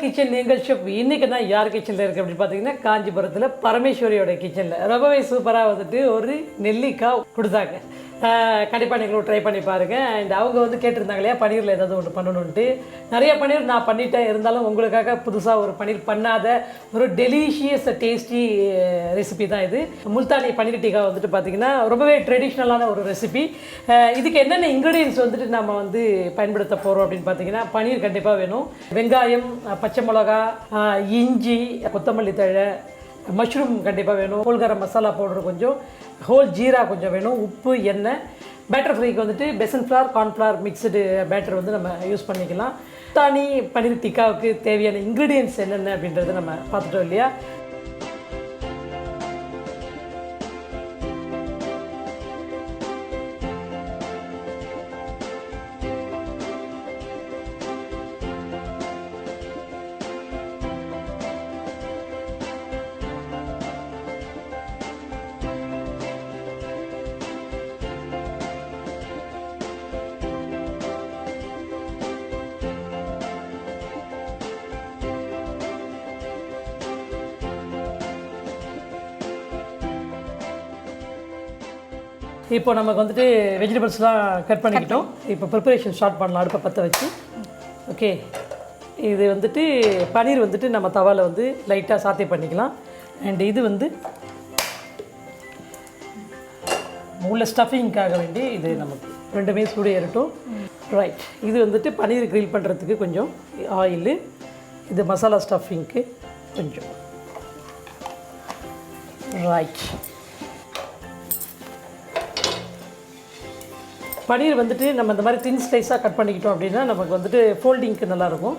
Kitchen எங்கள் chef இன்றைக்கி தான் யார் கிச்சனில் இருக்குது அப்படின்னு பார்த்தீங்கன்னா காஞ்சிபுரத்தில் பரமேஸ்வரியோட கிச்சனில் ரொம்பவே சூப்பராக வந்துட்டு ஒரு நெல்லிக்காய் கொடுத்தாங்க. கண்டிப்பாக நீங்களும் ட்ரை பண்ணி பாருங்கள். அண்ட் அவங்க வந்து கேட்டிருந்தாங்க இல்லையா பன்னீரில் ஏதாவது ஒன்று பண்ணணுன்ட்டு. நிறைய பன்னீர் நான் பண்ணிட்டேன், இருந்தாலும் உங்களுக்காக புதுசாக ஒரு பன்னீர் பண்ணாத ஒரு டெலிஷியஸ் டேஸ்டி ரெசிபி தான் இது. முல்தானி பன்னீர் டிக்கா வந்துட்டு பார்த்திங்கன்னா ரொம்பவே ட்ரெடிஷ்னலான ஒரு ரெசிபி. இதுக்கு என்னென்ன இன்க்ரீடியன்ஸ் வந்துட்டு நம்ம வந்து பயன்படுத்த போகிறோம் அப்படின்னு பார்த்தீங்கன்னா பன்னீர் கண்டிப்பாக வேணும், வெங்காயம், பச்சை மிளகா, இஞ்சி, கொத்தமல்லி தழை, மஷ்ரூம் கண்டிப்பாக வேணும், ஹோல் கரம் மசாலா பவுடர் கொஞ்சம், ஹோல் ஜீரா கொஞ்சம் வேணும், உப்பு, எண்ணெய். பேட்டர் ஃப்ரைக்கு வந்துட்டு besan flour, cornflour mixed batter வந்து நம்ம யூஸ் பண்ணிக்கலாம். தானி பன்னீர் டிக்காவுக்கு தேவையான இன்க்ரீடியன்ட்ஸ் என்னென்ன அப்படின்றத நம்ம பார்த்துட்டோம் இல்லையா. இப்போ நமக்கு வந்துட்டு வெஜிடபிள்ஸ்லாம் கட் பண்ணிக்கிட்டோம். இப்போ ப்ரிப்பரேஷன் ஸ்டார்ட் பண்ணலாம் அடுப்பை பற்ற வச்சு. ஓகே, இது வந்துட்டு பன்னீர் வந்துட்டு நம்ம தவாவில் வந்து லைட்டாக சாத்தே பண்ணிக்கலாம். அண்ட் இது வந்து உள்ள ஸ்டஃபிங்காக வேண்டி இது நமக்கு ரெண்டுமே சூடு ஏறட்டும். ரைட், இது வந்துட்டு பன்னீர் கிரில் பண்ணுறதுக்கு கொஞ்சம் ஆயிலு, இது மசாலா ஸ்டஃபிங்க்கு கொஞ்சம். ரைட், பன்னீர் வந்துட்டு நம்ம இந்த மாதிரி தின் ஸ்லைஸாக கட் பண்ணிக்கிட்டோம் அப்படின்னா நமக்கு வந்துட்டு ஃபோல்டிங்க்கு நல்லாயிருக்கும்.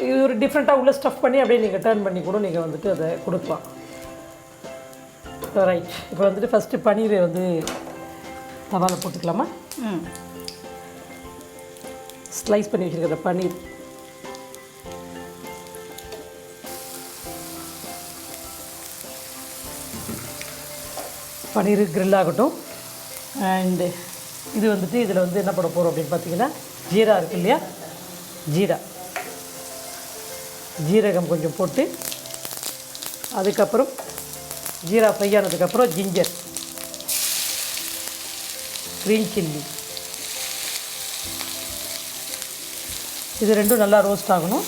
இது ஒரு டிஃப்ரெண்ட்டாக உள்ள ஸ்டஃப் பண்ணி அப்படியே நீங்கள் டர்ன் பண்ணி கூட நீங்கள் வந்துட்டு அதை கொடுக்கலாம். ரைட், இப்போ வந்துட்டு ஃபஸ்ட்டு பன்னீரை வந்து தவாவில் போட்டுக்கலாமா. ஸ்லைஸ் பண்ணி வச்சுருக்கிற பன்னீர் பன்னீர் கிரில் ஆகட்டும். அண்டு இது வந்துட்டு இதில் வந்து என்ன பண்ண போகிறோம் அப்படின்னு பார்த்தீங்கன்னா ஜீரா இருக்குது இல்லையா, ஜீரகம் கொஞ்சம் போட்டு, அதுக்கப்புறம் ஜீரா ஃப்ரை ஆனதுக்கப்புறம் ஜிஞ்சர், க்ரீன் சில்லி, இது ரெண்டும் நல்லா ரோஸ்ட் ஆகணும்.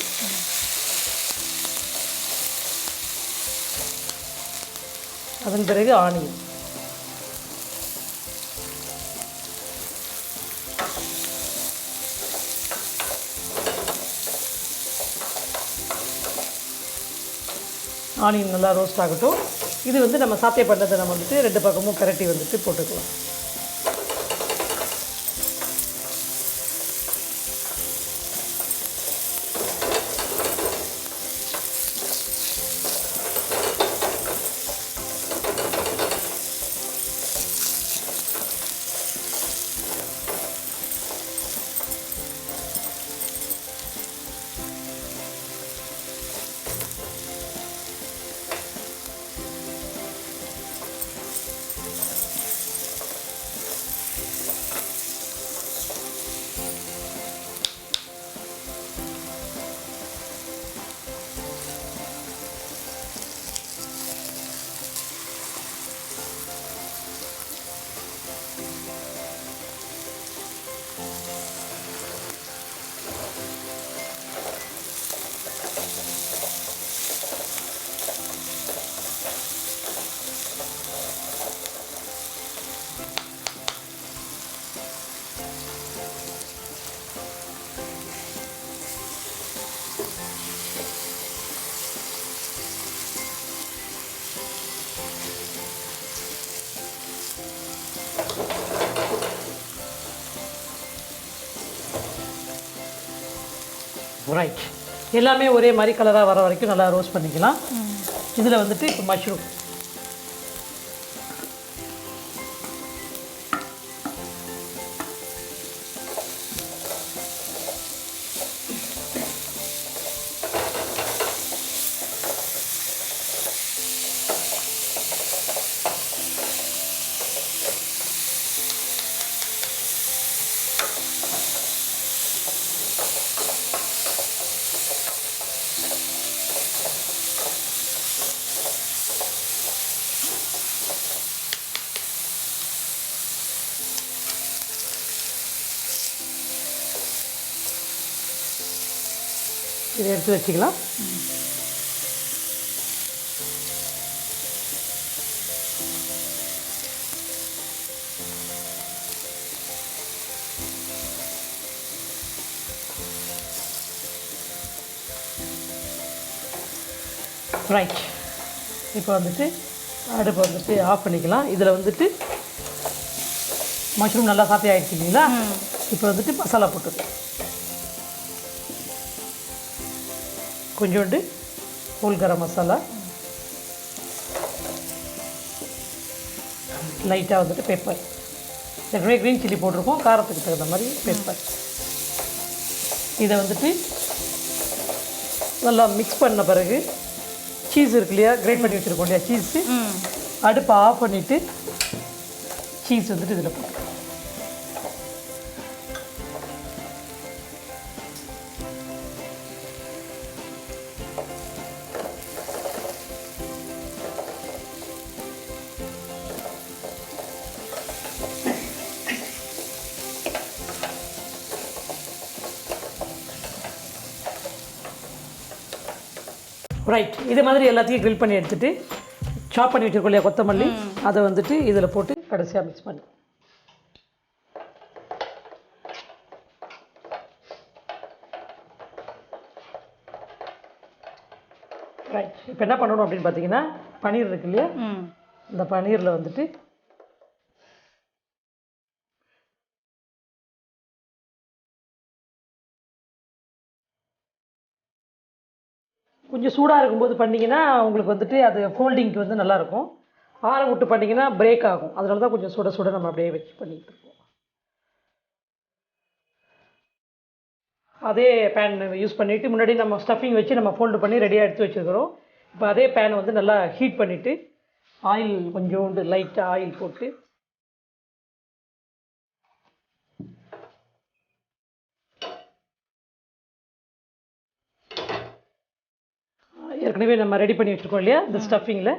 அதன் பிறகு ஆனியன், ஆனியன் நல்லா ரோஸ்ட் ஆகட்டும். இது வந்து நம்ம சாத்தே பண்ணதை நம்ம வந்துட்டு ரெண்டு பக்கமும் கரட்டி வந்துட்டு போட்டுக்கலாம். ரைட், எல்லாமே ஒரே மாதிரி கலராக வர வரைக்கும் நல்லா ரோஸ்ட் பண்ணிக்கலாம். இதில் வந்துட்டு இப்போ மஷ்ரூம், இதை எடுத்து வச்சுக்கலாம். ரைட், இப்போ வந்துட்டு அடுப்பை வந்துட்டு ஆஃப் பண்ணிக்கலாம். இதில் வந்துட்டு மஷ்ரூம் நல்லா சாப்பிட்டு ஆகிடுச்சு இல்லைங்களா? இப்போ வந்துட்டு மசாலா போட்டுக்கலாம். கொஞ்சோண்டு ஹோல் கரம் மசாலா, லைட்டாக வந்துட்டு பெப்பர். ஏற்கனவே க்ரீன் சில்லி போட்டிருக்கோம், காரத்துக்கு தகுந்த மாதிரி பெப்பர். இதை வந்துட்டு நல்லா மிக்ஸ் பண்ண பிறகு சீஸ் இருக்கு இல்லையா, கிரைண்ட் பண்ணி வச்சுருக்கோம் இல்லையா சீஸு, அடுப்பை ஆஃப் பண்ணிவிட்டு சீஸ் வந்துட்டு இதில் போட்டு ரைட். இது மாதிரி எல்லாத்தையும் க்ரில் பண்ணி எடுத்துகிட்டு சாப் பண்ணி வச்சுருக்கோம் இல்லையா கொத்தமல்லி, அதை வந்துட்டு இதில் போட்டு கடைசியாக மிக்ஸ் பண்ணி ரைட். இப்போ என்ன பண்ணணும் அப்படின்னு பார்த்தீங்கன்னா, பன்னீர் இருக்கு இல்லையா, இந்த பன்னீரில் வந்துட்டு கொஞ்சம் சூடாக இருக்கும்போது பண்ணிங்கன்னா உங்களுக்கு வந்துட்டு அது ஃபோல்டிங்க்கு வந்து நல்லாயிருக்கும். ஆற விட்டு பண்ணிங்கன்னா பிரேக் ஆகும். அதனால தான் கொஞ்சம் சுட சுட நம்ம அப்படியே வச்சு பண்ணிகிட்டு இருக்கோம். அதே பேன் யூஸ் பண்ணிவிட்டு முன்னாடி நம்ம ஸ்டஃபிங் வச்சு நம்ம ஃபோல்டு பண்ணி ரெடியாக எடுத்து வச்சுருக்கிறோம். இப்போ அதே பேனை வந்து நல்லா ஹீட் பண்ணிவிட்டு ஆயில் கொஞ்சோண்டு லைட்டாக ஆயில் போட்டு ஏற்கனவே நம்ம ரெடி பண்ணி வச்சுருக்கோம் இல்லையா, இந்த ஸ்டஃபிங்கில்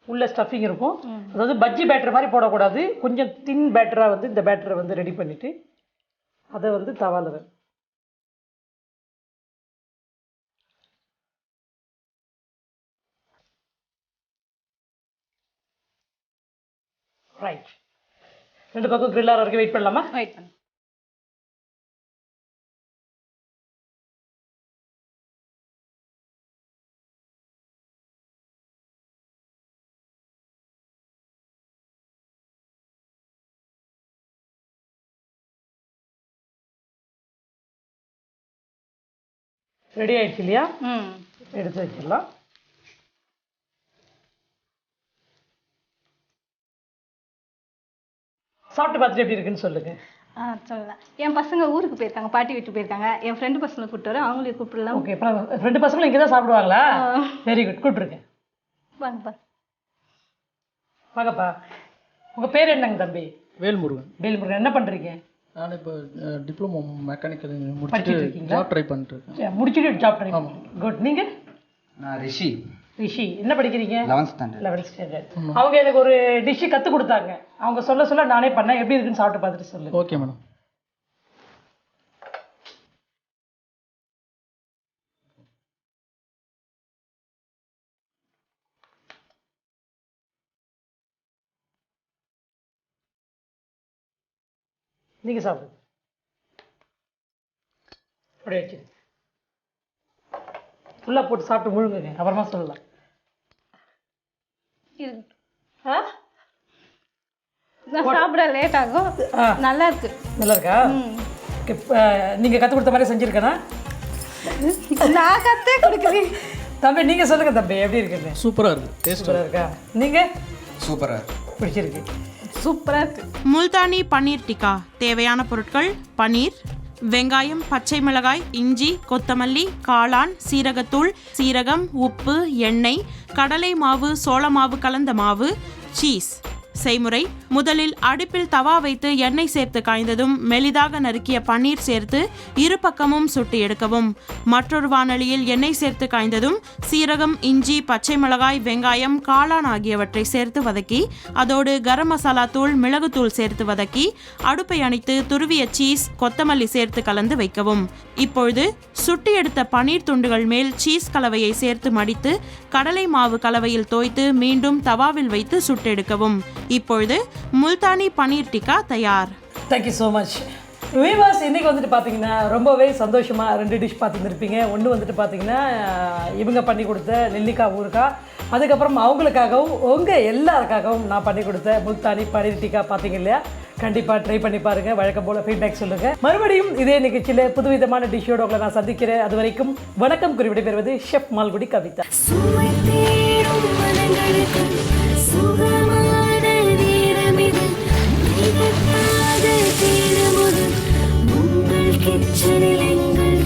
உள்ள ஸ்டஃபிங் இருக்கும். அதாவது பஜ்ஜி பேட்டர் மாதிரி போடக்கூடாது, கொஞ்சம் தின் பேட்டராக வந்து இந்த பேட்டரை வந்து ரெடி பண்ணிவிட்டு அதை வந்து தவால ரைட். 2 பக்கம் கிரில் ஆகிற வரைக்கும் வெயிட் பண்ணலாமா? வெயிட் பண்ணு. ரெடி ஆயிடுச்சு இல்லையா, எடுத்து வச்சிடலாம். சாப்பிட்டு பார்த்துட்டு எப்படி இருக்குன்னு சொல்லுங்க. சொல்லலாம். என் பசங்க ஊருக்கு போயிருக்காங்க, பாட்டி வீட்டுக்கு போயிருக்காங்க. என் ஃப்ரெண்டு பசங்களை கூப்பிட்டு வரேன், அவங்களையும் கூப்பிடலாம். ஓகே, ஃப்ரெண்டு பசங்களும் இங்கே தான் சாப்பிடுவாங்களா? Very good, கூப்பிட்டுருக்கேன். வாங்கப்பா. வாங்கப்பா. உங்கள் பேர் என்னங்க தம்பி? வேல்முருகன். வேல்முருகன், என்ன பண்ணுறீங்க? நான் இப்போ டிப்ளமோ மெக்கானிக்கல் முடிச்சுட்டு ஜாப் ட்ரை பண்ணிட்டு இருக்கேன். முடிச்சுட்டு ஜாப் ட்ரை பண்ணுறேன். குட். நீங்கள்? நான் ரிஷி. ரிஷி, என்ன படிக்கிறீங்க? 11th standard. 11th standard. அவங்க எனக்கு ஒரு டிஷ்ஷு கற்றுக் கொடுத்தாங்க. அவங்க சொல்ல சொல்ல நானே பண்ணேன். எப்படி இருக்குன்னு சாப்பிட்டு பார்த்துட்டு சொல்லுங்கள். Okay madam. நீங்கள் சாப்பிடுங்க. அப்படியே வச்சு ஃபுல்லாக போட்டு சாப்பிட்டு முழுங்குங்க, அப்புறமா சொல்லலாம். நான் சாப்பிட லேட் ஆகும். நல்லா இருக்கு. நல்லா இருக்கா? நீங்கள் கற்றுக் கொடுத்த மாதிரி செஞ்சுருக்கேனா? நான் கற்றே கொடுக்குறேன். தம்பி நீங்கள் சொல்லுங்கள் தம்பி, எப்படி இருக்குன்னு? சூப்பராக இருக்குது, டேஸ்ட்டாக இருக்கா? நீங்கள்? சூப்பராக இருக்கு. பிடிச்சிருக்கு. சூப்பராக இருக்கு. முல்தானி பன்னீர் டிக்கா. தேவையான பொருட்கள்: பன்னீர், வெங்காயம், பச்சை மிளகாய், இஞ்சி, கொத்தமல்லி, காளான், சீரகத்தூள், சீரகம், உப்பு, எண்ணெய், கடலை மாவு, சோள மாவு கலந்த மாவு, சீஸ். செய்முறை: முதலில் அடுப்பில் தவா வைத்து எண்ணெய் சேர்த்து காய்ந்ததும் மெலிதாக நறுக்கிய பன்னீர் சேர்த்து இரு பக்கமும் சுட்டு எடுக்கவும். மற்றொரு வாணலியில் எண்ணெய் சேர்த்து காய்ந்ததும் சீரகம், இஞ்சி, பச்சை மிளகாய், வெங்காயம், காளான் ஆகியவற்றை சேர்த்து வதக்கி அதோடு கரம் மசாலா தூள், மிளகுத்தூள் சேர்த்து வதக்கி அடுப்பை அணைத்து துருவிய சீஸ், கொத்தமல்லி சேர்த்து கலந்து வைக்கவும். இப்பொழுது சுட்டி எடுத்த பன்னீர் துண்டுகள் மேல் சீஸ் கலவையை சேர்த்து மடித்து கடலை மாவு கலவையில் தோய்த்து மீண்டும் தவாவில் வைத்து சுட்டெடுக்கவும். இப்பொழுது முல்தானி பன்னீர் டிக்கா தயார். Thank you so much. வீவர்ஸ், இன்றைக்கி வந்துட்டு பார்த்தீங்கன்னா ரொம்பவே சந்தோஷமாக 2 டிஷ் பார்த்துருந்துருப்பீங்க. ஒன்று வந்துட்டு பார்த்தீங்கன்னா இவங்க பண்ணி கொடுத்த நெல்லிக்காய் ஊறுகாய், அதுக்கப்புறம் அவங்களுக்காகவும் உங்கள் எல்லாருக்காகவும் நான் பண்ணி கொடுத்த முல்தானி பன்னீர் டிக்கா பார்த்தீங்க இல்லையா? கண்டிப்பாக ட்ரை பண்ணி பாருங்கள். வழக்கம் போல் ஃபீட்பேக் சொல்லுங்கள். மறுபடியும் இதே நிகழ்ச்சியில் புதுவிதமான டிஷ்ஷோடு உங்களை நான் சந்திக்கிறேன். அது வரைக்கும் வணக்கம். குறிப்பிட பெறுவது ஷெஃப் மால்குடி கவிதா. கிச்சனில் எங்கள்